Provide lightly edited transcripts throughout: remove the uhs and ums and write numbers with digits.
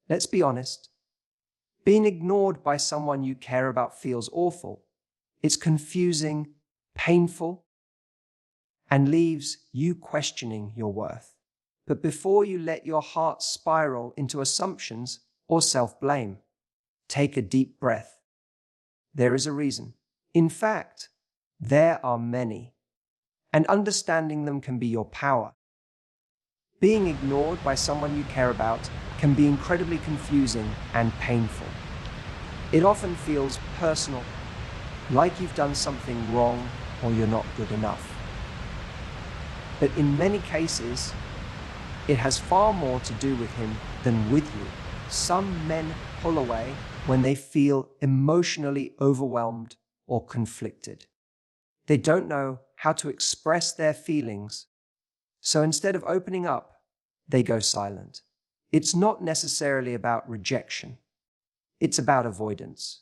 Let's be honest. Being ignored by someone you care about feels awful. It's confusing, painful, and leaves you questioning your worth. But before you let your heart spiral into assumptions or self-blame, take a deep breath. There is a reason. In fact, there are many, and understanding them can be your power. Being ignored by someone you care about can be incredibly confusing and painful. It often feels personal, like you've done something wrong or you're not good enough. But in many cases, it has far more to do with him than with you. Some men pull away when they feel emotionally overwhelmed or conflicted. They don't know how to express their feelings, so instead of opening up, they go silent. It's not necessarily about rejection. It's about avoidance.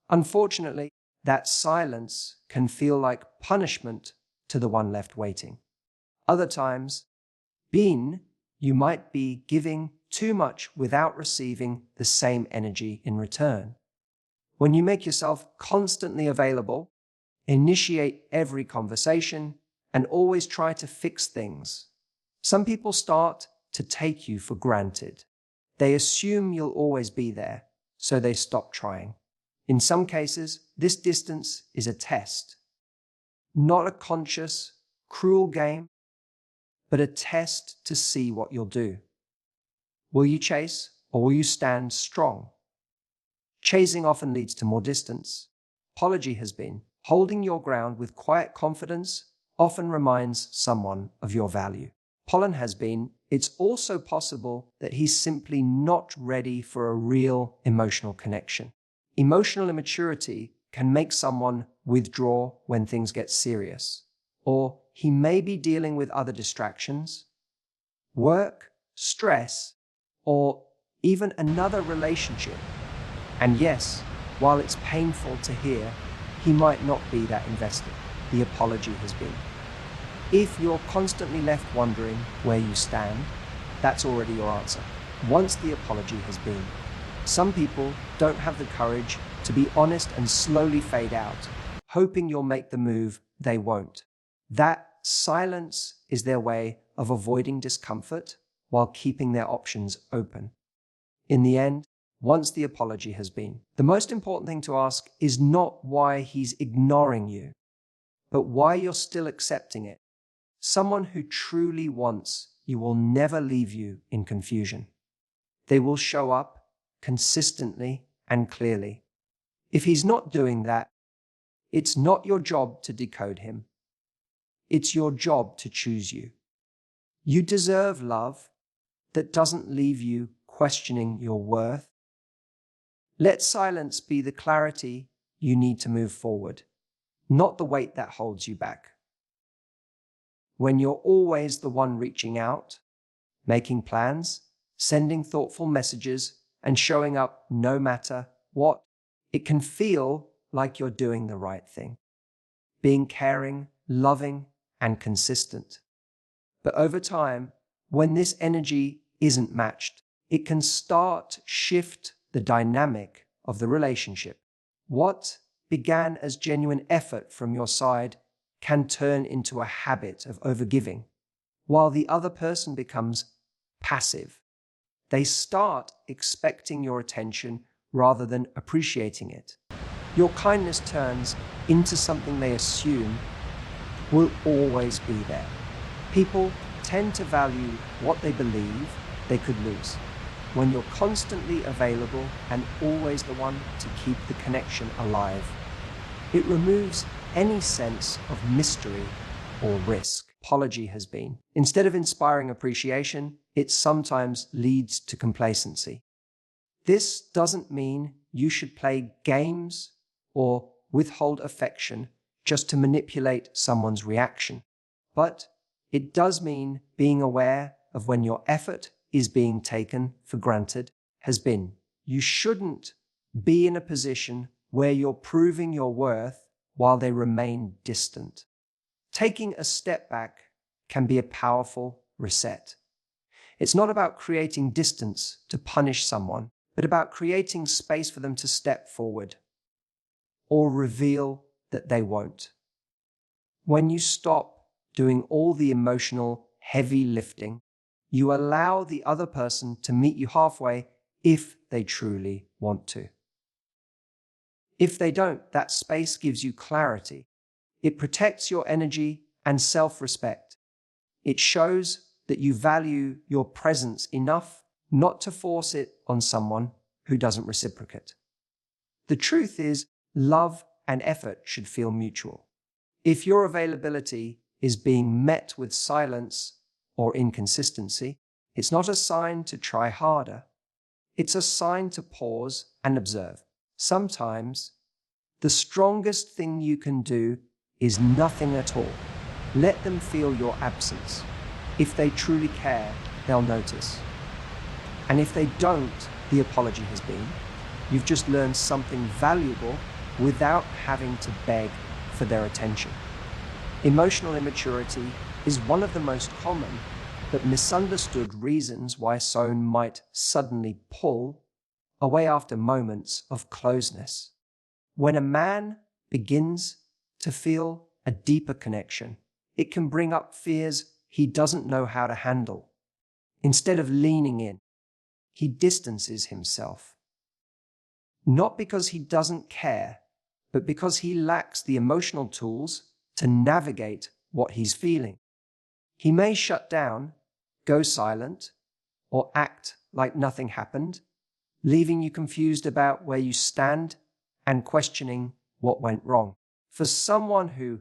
Unfortunately, that silence can feel like punishment to the one left waiting. Other times, you might be giving too much without receiving the same energy in return. When you make yourself constantly available, initiate every conversation, and always try to fix things, some people start to take you for granted. They assume you'll always be there, so they stop trying. In some cases, this distance is a test, not a conscious, cruel game, but a test to see what you'll do. Will you chase or will you stand strong? Chasing often leads to more distance. Apology has been. Holding your ground with quiet confidence often reminds someone of your value. Pollen has been. It's also possible that he's simply not ready for a real emotional connection. Emotional immaturity can make someone withdraw when things get serious, or he may be dealing with other distractions, work, stress, or even another relationship. And yes, while it's painful to hear, he might not be that invested. The apology has been. If you're constantly left wondering where you stand, that's already your answer. Once the apology has been. Some people don't have the courage to be honest and slowly fade out, hoping you'll make the move they won't. That silence is their way of avoiding discomfort while keeping their options open. In the end, once the apology has been, the most important thing to ask is not why he's ignoring you, but why you're still accepting it. Someone who truly wants you will never leave you in confusion. They will show up consistently and clearly. If he's not doing that, it's not your job to decode him. It's your job to choose you. You deserve love that doesn't leave you questioning your worth. Let silence be the clarity you need to move forward, not the weight that holds you back. When you're always the one reaching out, making plans, sending thoughtful messages, and showing up no matter what, it can feel like you're doing the right thing, being caring, loving, and consistent. But over time, when this energy isn't matched, it can start to shift the dynamic of the relationship. What began as genuine effort from your side can turn into a habit of overgiving, while the other person becomes passive. They start expecting your attention rather than appreciating it. Your kindness turns into something they assume will always be there. People tend to value what they believe they could lose. When you're constantly available and always the one to keep the connection alive, it removes any sense of mystery or risk. Apology has been. Instead of inspiring appreciation, it sometimes leads to complacency. This doesn't mean you should play games or withhold affection just to manipulate someone's reaction. But it does mean being aware of when your effort is being taken for granted has been. You shouldn't be in a position where you're proving your worth while they remain distant. Taking a step back can be a powerful reset. It's not about creating distance to punish someone, but about creating space for them to step forward or reveal that they won't. When you stop doing all the emotional heavy lifting, you allow the other person to meet you halfway if they truly want to. If they don't, that space gives you clarity. It protects your energy and self-respect. It shows that you value your presence enough not to force it on someone who doesn't reciprocate. The truth is, love and effort should feel mutual. If your availability is being met with silence or inconsistency, it's not a sign to try harder. It's a sign to pause and observe. Sometimes, the strongest thing you can do is nothing at all. Let them feel your absence. If they truly care, they'll notice. And if they don't, the apology has been. You've just learned something valuable without having to beg for their attention. Emotional immaturity is one of the most common but misunderstood reasons why someone might suddenly pull away after moments of closeness. When a man begins to feel a deeper connection, it can bring up fears he doesn't know how to handle. Instead of leaning in, he distances himself. Not because he doesn't care, but because he lacks the emotional tools to navigate what he's feeling. He may shut down, go silent, or act like nothing happened, leaving you confused about where you stand and questioning what went wrong. For someone who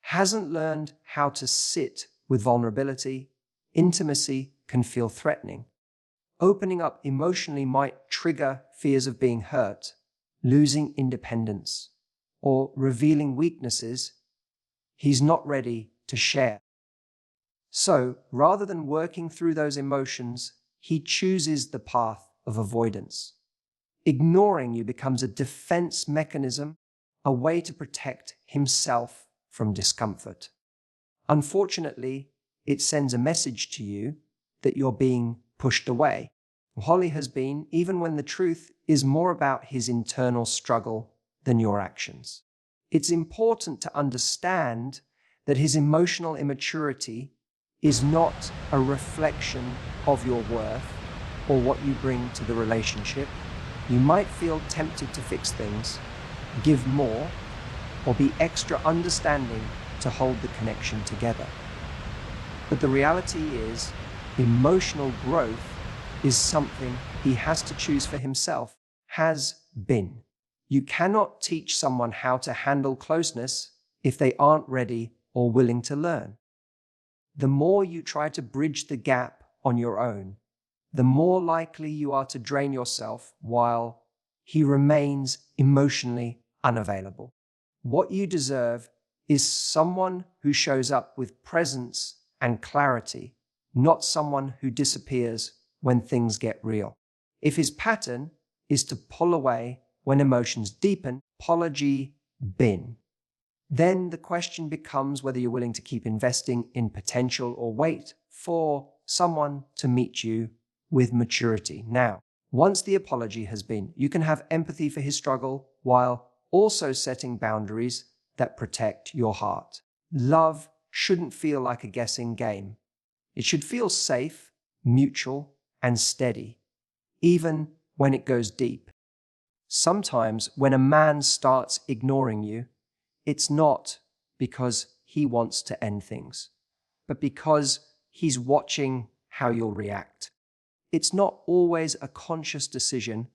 hasn't learned how to sit with vulnerability, intimacy can feel threatening. Opening up emotionally might trigger fears of being hurt, losing independence, or revealing weaknesses he's not ready to share. So, rather than working through those emotions, he chooses the path of avoidance. Ignoring you becomes a defense mechanism, a way to protect himself from discomfort. Unfortunately, it sends a message to you that you're being pushed away. Holly has been, even when the truth is more about his internal struggle than your actions. It's important to understand that his emotional immaturity is not a reflection of your worth or what you bring to the relationship. You might feel tempted to fix things, give more, or be extra understanding to hold the connection together. But the reality is, emotional growth is something he has to choose for himself, has been. You cannot teach someone how to handle closeness if they aren't ready or willing to learn. The more you try to bridge the gap on your own, the more likely you are to drain yourself while he remains emotionally unavailable. What you deserve is someone who shows up with presence and clarity, not someone who disappears when things get real. If his pattern is to pull away when emotions deepen, apology bin. Then the question becomes whether you're willing to keep investing in potential or wait for someone to meet you with maturity. Now, once the apology has been, you can have empathy for his struggle while also setting boundaries that protect your heart. Love shouldn't feel like a guessing game. It should feel safe, mutual, and steady, even when it goes deep. Sometimes when a man starts ignoring you, it's not because he wants to end things, but because he's watching how you'll react. It's not always a conscious decision,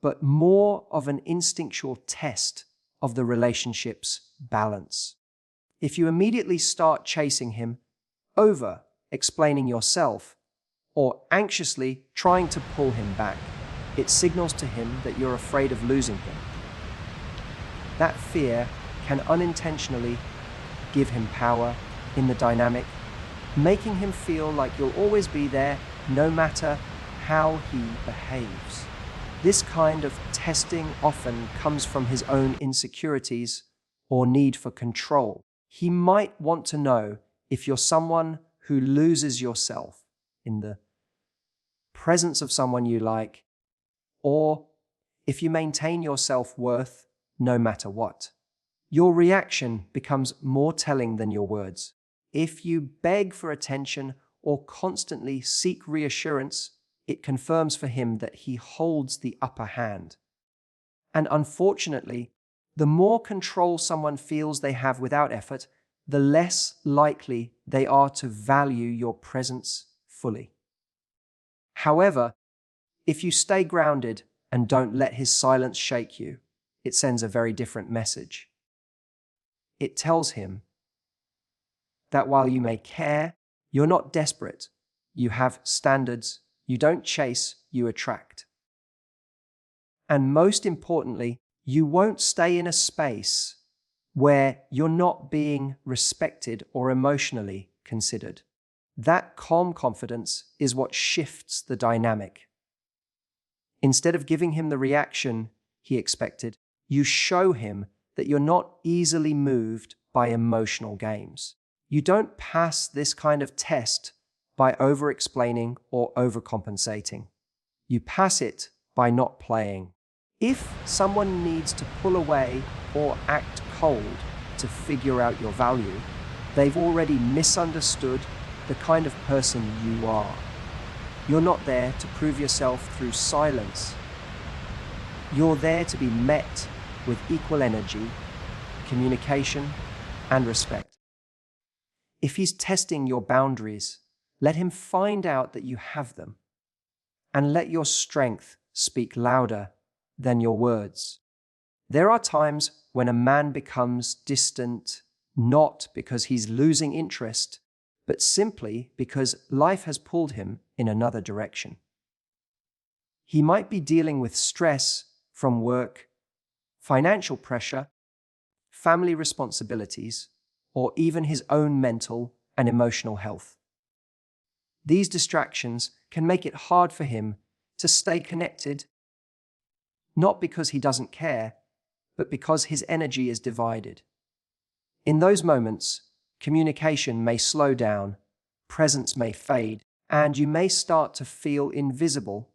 but more of an instinctual test of the relationship's balance. If you immediately start chasing him, over explaining yourself, or anxiously trying to pull him back, it signals to him that you're afraid of losing him. That fear can unintentionally give him power in the dynamic, making him feel like you'll always be there no matter how he behaves. This kind of testing often comes from his own insecurities or need for control. He might want to know if you're someone who loses yourself in the presence of someone you like, or if you maintain your self-worth no matter what. Your reaction becomes more telling than your words. If you beg for attention or constantly seek reassurance, it confirms for him that he holds the upper hand. And unfortunately, the more control someone feels they have without effort, the less likely they are to value your presence fully. However, if you stay grounded and don't let his silence shake you, it sends a very different message. It tells him that while you may care, you're not desperate. You have standards. You don't chase, you attract. And most importantly, you won't stay in a space where you're not being respected or emotionally considered. That calm confidence is what shifts the dynamic. Instead of giving him the reaction he expected, you show him that you're not easily moved by emotional games. You don't pass this kind of test by over-explaining or overcompensating. You pass it by not playing. If someone needs to pull away or act cold to figure out your value, they've already misunderstood the kind of person you are. You're not there to prove yourself through silence. You're there to be met with equal energy, communication, and respect. If he's testing your boundaries, let him find out that you have them, and let your strength speak louder than your words. There are times when a man becomes distant, not because he's losing interest, but simply because life has pulled him in another direction. He might be dealing with stress from work, financial pressure, family responsibilities, or even his own mental and emotional health. These distractions can make it hard for him to stay connected, not because he doesn't care, but because his energy is divided. In those moments, communication may slow down, presence may fade, and you may start to feel invisible.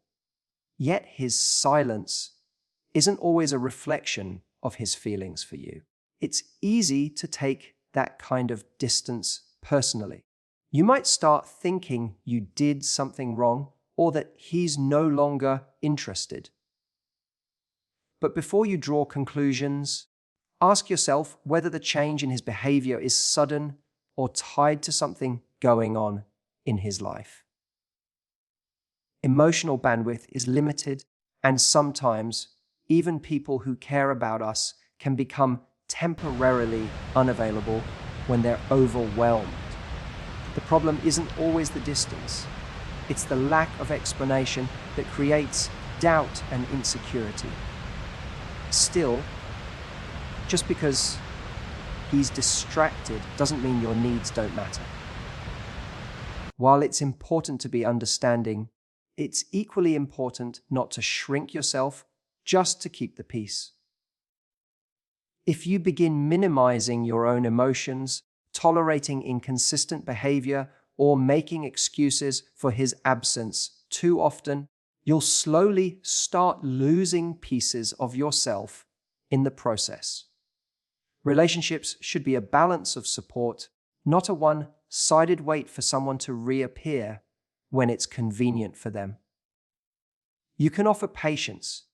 Yet his silence isn't always a reflection of his feelings for you. It's easy to take that kind of distance personally. You might start thinking you did something wrong or that he's no longer interested. But before you draw conclusions, ask yourself whether the change in his behavior is sudden or tied to something going on in his life. Emotional bandwidth is limited, and sometimes even people who care about us can become temporarily unavailable when they're overwhelmed. The problem isn't always the distance. It's the lack of explanation that creates doubt and insecurity. Still, just because he's distracted doesn't mean your needs don't matter. While it's important to be understanding, it's equally important not to shrink yourself just to keep the peace. If you begin minimizing your own emotions, tolerating inconsistent behavior, or making excuses for his absence too often, you'll slowly start losing pieces of yourself in the process. Relationships should be a balance of support, not a one-sided wait for someone to reappear when it's convenient for them. You can offer patience,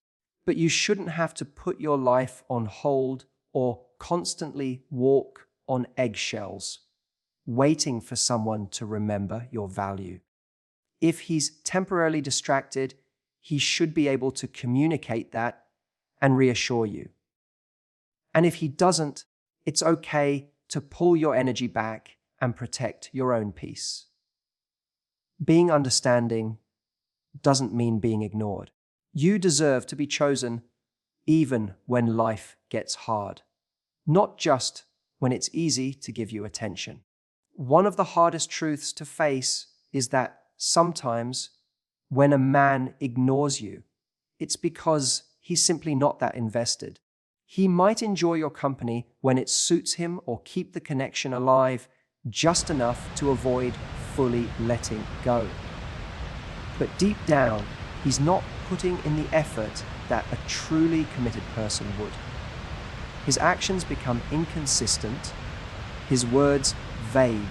but you shouldn't have to put your life on hold or constantly walk on eggshells, waiting for someone to remember your value. If he's temporarily distracted, he should be able to communicate that and reassure you. And if he doesn't, it's okay to pull your energy back and protect your own peace. Being understanding doesn't mean being ignored. You deserve to be chosen even when life gets hard, not just when it's easy to give you attention. One of the hardest truths to face is that sometimes when a man ignores you, it's because he's simply not that invested. He might enjoy your company when it suits him or keep the connection alive just enough to avoid fully letting go. But deep down, he's not putting in the effort that a truly committed person would. His actions become inconsistent, his words vague,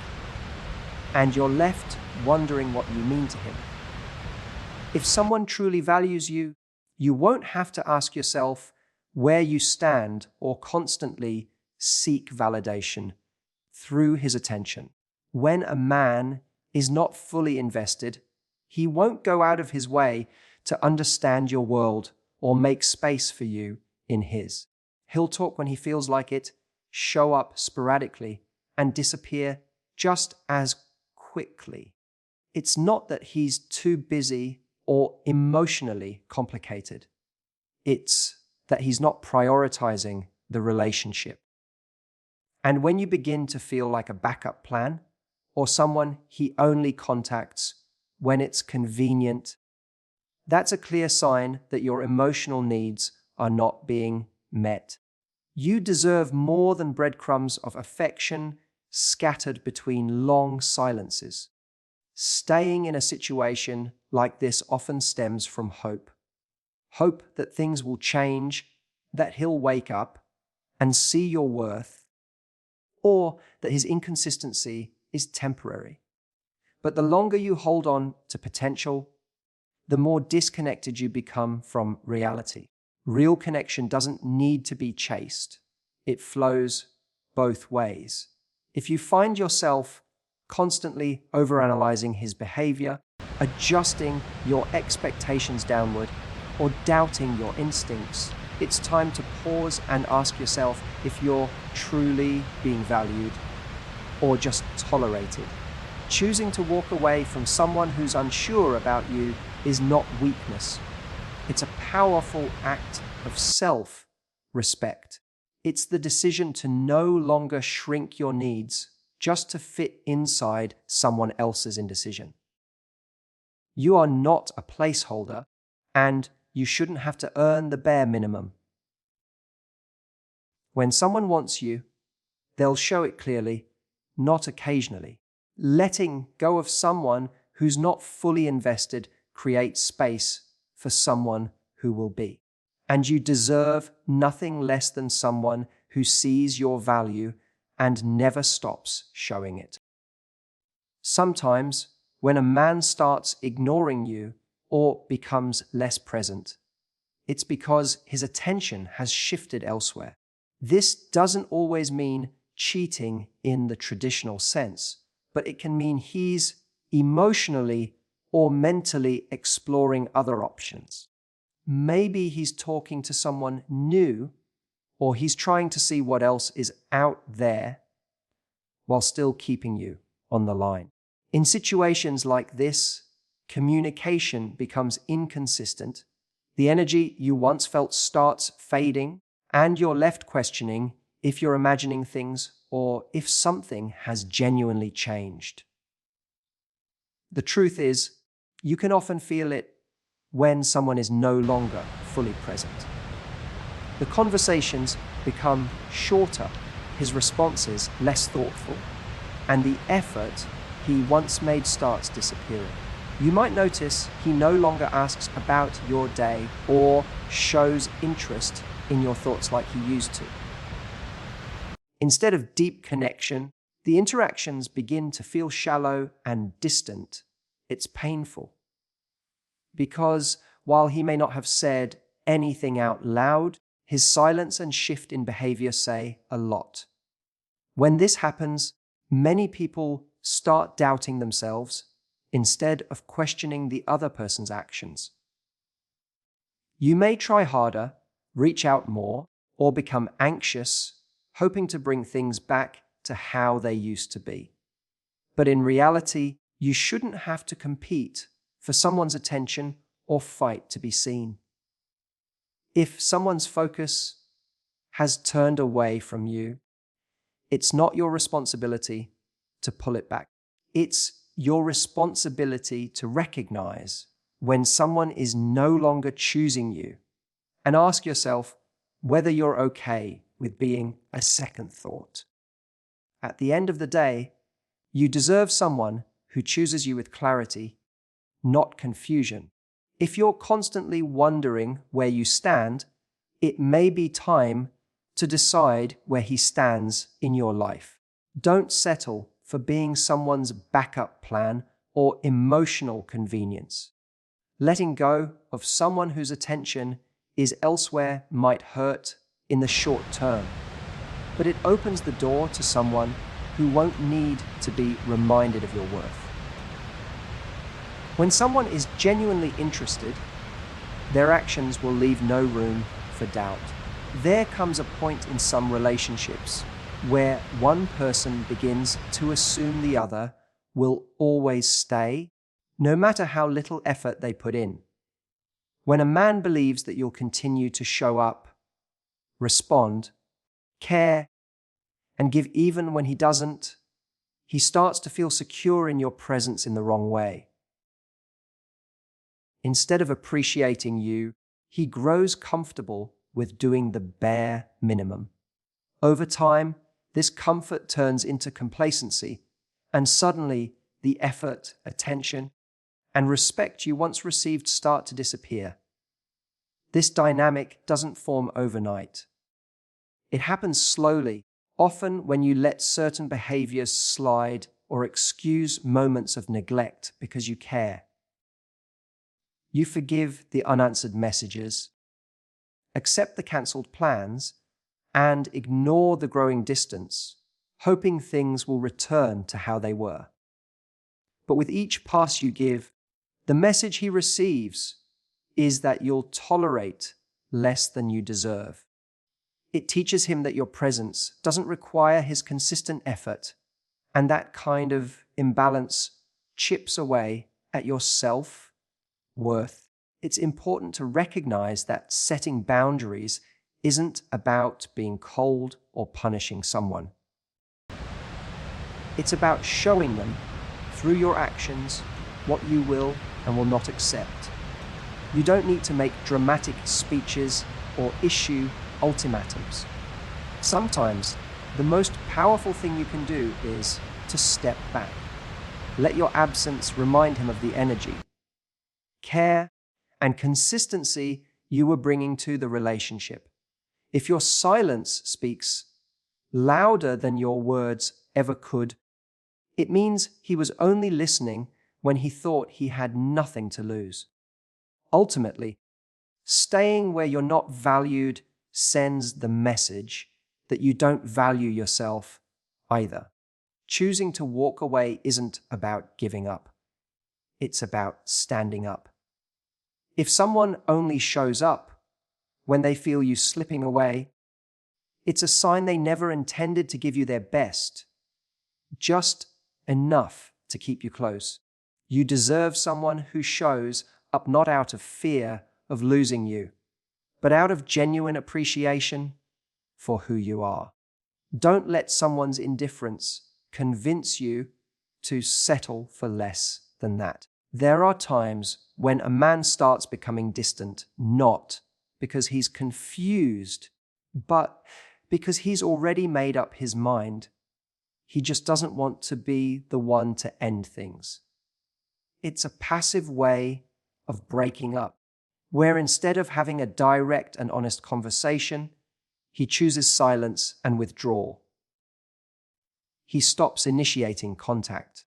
and you're left wondering what you mean to him. If someone truly values you, you won't have to ask yourself where you stand or constantly seek validation through his attention. When a man is not fully invested, he won't go out of his way to understand your world or make space for you in his. He'll talk when he feels like it, show up sporadically, and disappear just as quickly. It's not that he's too busy or emotionally complicated. It's that he's not prioritizing the relationship. And when you begin to feel like a backup plan, or someone he only contacts when it's convenient, that's a clear sign that your emotional needs are not being met. You deserve more than breadcrumbs of affection scattered between long silences. Staying in a situation like this often stems from hope. Hope that things will change, that he'll wake up and see your worth, or that his inconsistency is temporary. But the longer you hold on to potential, the more disconnected you become from reality. Real connection doesn't need to be chased. It flows both ways. If you find yourself constantly overanalyzing his behavior, adjusting your expectations downward, or doubting your instincts, it's time to pause and ask yourself if you're truly being valued or just tolerated. Choosing to walk away from someone who's unsure about you is not weakness. It's a powerful act of self-respect. It's the decision to no longer shrink your needs just to fit inside someone else's indecision. You are not a placeholder, and you shouldn't have to earn the bare minimum. When someone wants you, they'll show it clearly, not occasionally. Letting go of someone who's not fully invested creates space for someone who will be. And you deserve nothing less than someone who sees your value and never stops showing it. Sometimes, when a man starts ignoring you or becomes less present, it's because his attention has shifted elsewhere. This doesn't always mean cheating in the traditional sense, but it can mean he's emotionally or mentally exploring other options. Maybe he's talking to someone new, or he's trying to see what else is out there while still keeping you on the line. In situations like this, communication becomes inconsistent, the energy you once felt starts fading, and you're left questioning if you're imagining things or if something has genuinely changed. The truth is, you can often feel it when someone is no longer fully present. The conversations become shorter, his responses less thoughtful, and the effort he once made starts disappearing. You might notice he no longer asks about your day or shows interest in your thoughts like he used to. Instead of deep connection, the interactions begin to feel shallow and distant. It's painful. Because while he may not have said anything out loud, his silence and shift in behavior say a lot. When this happens, many people start doubting themselves instead of questioning the other person's actions. You may try harder, reach out more, or become anxious, hoping to bring things back to how they used to be. But in reality, you shouldn't have to compete for someone's attention or fight to be seen. If someone's focus has turned away from you, it's not your responsibility to pull it back. It's your responsibility to recognize when someone is no longer choosing you and ask yourself whether you're okay with being a second thought. At the end of the day, you deserve someone who chooses you with clarity, not confusion. If you're constantly wondering where you stand, it may be time to decide where he stands in your life. Don't settle for being someone's backup plan or emotional convenience. Letting go of someone whose attention is elsewhere might hurt in the short term, but it opens the door to someone who won't need to be reminded of your worth. When someone is genuinely interested, their actions will leave no room for doubt. There comes a point in some relationships where one person begins to assume the other will always stay, no matter how little effort they put in. When a man believes that you'll continue to show up, respond, care, and give even when he doesn't, he starts to feel secure in your presence in the wrong way. Instead of appreciating you, he grows comfortable with doing the bare minimum. Over time, this comfort turns into complacency, and suddenly the effort, attention, and respect you once received start to disappear. This dynamic doesn't form overnight. It happens slowly, often when you let certain behaviors slide or excuse moments of neglect because you care. You forgive the unanswered messages, accept the cancelled plans, and ignore the growing distance, hoping things will return to how they were. But with each pass you give, the message he receives is that you'll tolerate less than you deserve. It teaches him that your presence doesn't require his consistent effort, and that kind of imbalance chips away at your self-worth. It's important to recognize that setting boundaries isn't about being cold or punishing someone. It's about showing them, through your actions, what you will and will not accept. You don't need to make dramatic speeches or issue ultimatums. Sometimes, the most powerful thing you can do is to step back. Let your absence remind him of the energy, care, and consistency you were bringing to the relationship. If your silence speaks louder than your words ever could, it means he was only listening when he thought he had nothing to lose. Ultimately, staying where you're not valued sends the message that you don't value yourself either. Choosing to walk away isn't about giving up. It's about standing up. If someone only shows up when they feel you slipping away, it's a sign they never intended to give you their best, just enough to keep you close. You deserve someone who shows up not out of fear of losing you, but out of genuine appreciation for who you are. Don't let someone's indifference convince you to settle for less than that. There are times when a man starts becoming distant, not because he's confused, but because he's already made up his mind. He just doesn't want to be the one to end things. It's a passive way of breaking up, where instead of having a direct and honest conversation, he chooses silence and withdrawal. He stops initiating contact,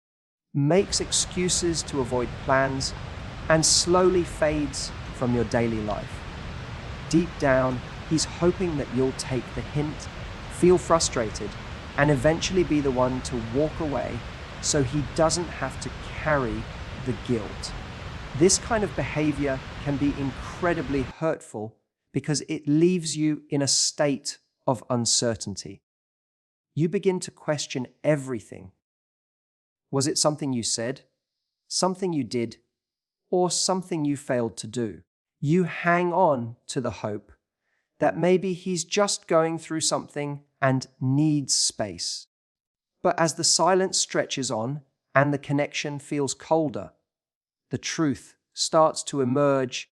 makes excuses to avoid plans, and slowly fades from your daily life. Deep down, he's hoping that you'll take the hint, feel frustrated, and eventually be the one to walk away so he doesn't have to carry the guilt. This kind of behavior can be incredibly hurtful because it leaves you in a state of uncertainty. You begin to question everything. Was it something you said, something you did, or something you failed to do? You hang on to the hope that maybe he's just going through something and needs space. But as the silence stretches on and the connection feels colder, the truth starts to emerge.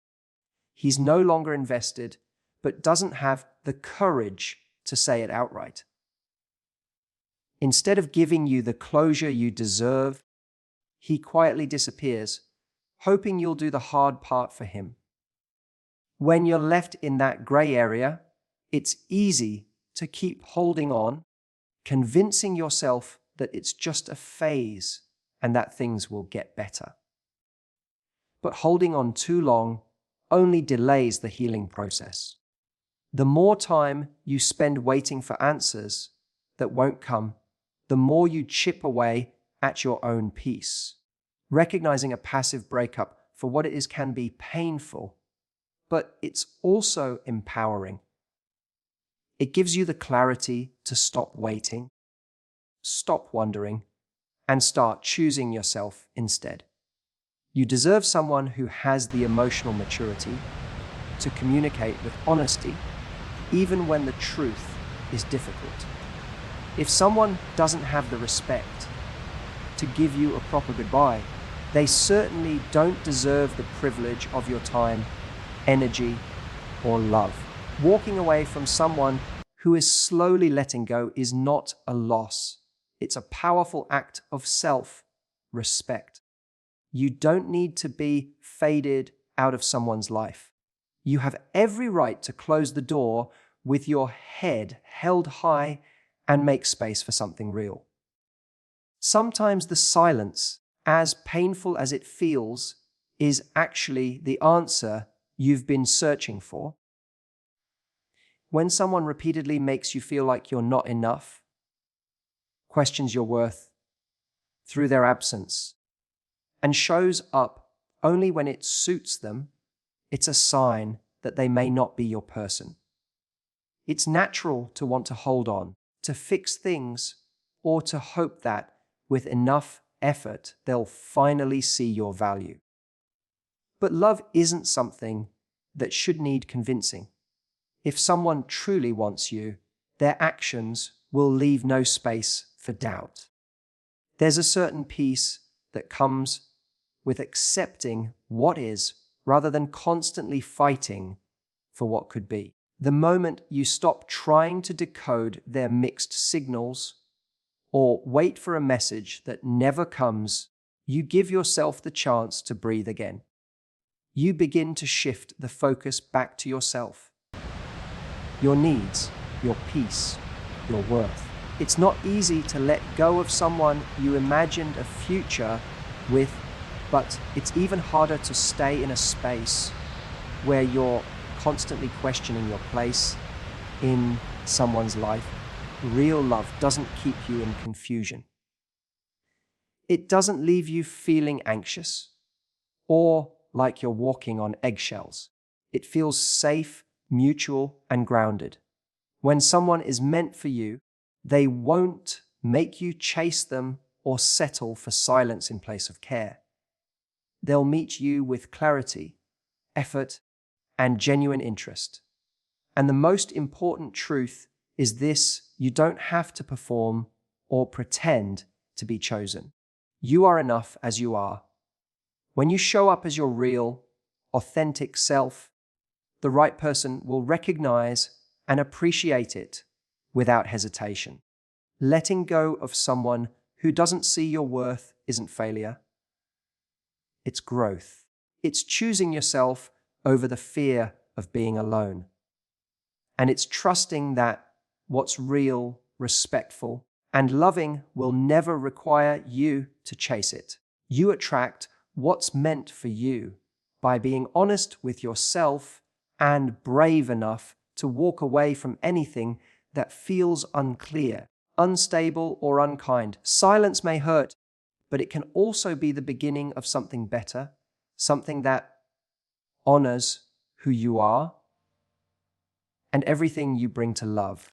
He's no longer invested, but doesn't have the courage to say it outright. Instead of giving you the closure you deserve, he quietly disappears, hoping you'll do the hard part for him. When you're left in that gray area, it's easy to keep holding on, convincing yourself that it's just a phase and that things will get better. But holding on too long only delays the healing process. The more time you spend waiting for answers that won't come, the more you chip away at your own peace. Recognizing a passive breakup for what it is can be painful, but it's also empowering. It gives you the clarity to stop waiting, stop wondering, and start choosing yourself instead. You deserve someone who has the emotional maturity to communicate with honesty, even when the truth is difficult. If someone doesn't have the respect to give you a proper goodbye, they certainly don't deserve the privilege of your time, energy, or love. Walking away from someone who is slowly letting go is not a loss. It's a powerful act of self-respect. You don't need to be faded out of someone's life. You have every right to close the door with your head held high and make space for something real. Sometimes the silence, as painful as it feels, is actually the answer you've been searching for. When someone repeatedly makes you feel like you're not enough, questions your worth through their absence, and shows up only when it suits them, it's a sign that they may not be your person. It's natural to want to hold on, to fix things, or to hope that with enough effort, they'll finally see your value. But love isn't something that should need convincing. If someone truly wants you, their actions will leave no space for doubt. There's a certain peace that comes with accepting what is rather than constantly fighting for what could be. The moment you stop trying to decode their mixed signals or wait for a message that never comes, you give yourself the chance to breathe again. You begin to shift the focus back to yourself, your needs, your peace, your worth. It's not easy to let go of someone you imagined a future with, but it's even harder to stay in a space where you're constantly questioning your place in someone's life. Real love doesn't keep you in confusion. It doesn't leave you feeling anxious or like you're walking on eggshells. It feels safe, mutual, and grounded. When someone is meant for you, they won't make you chase them or settle for silence in place of care. They'll meet you with clarity, effort, and genuine interest. And the most important truth is this: you don't have to perform or pretend to be chosen. You are enough as you are. When you show up as your real, authentic self, the right person will recognize and appreciate it without hesitation. Letting go of someone who doesn't see your worth isn't failure. It's growth. It's choosing yourself over the fear of being alone. And it's trusting that what's real, respectful, and loving will never require you to chase it. You attract what's meant for you by being honest with yourself and brave enough to walk away from anything that feels unclear, unstable, or unkind. Silence may hurt, but it can also be the beginning of something better, something that honors who you are and everything you bring to love.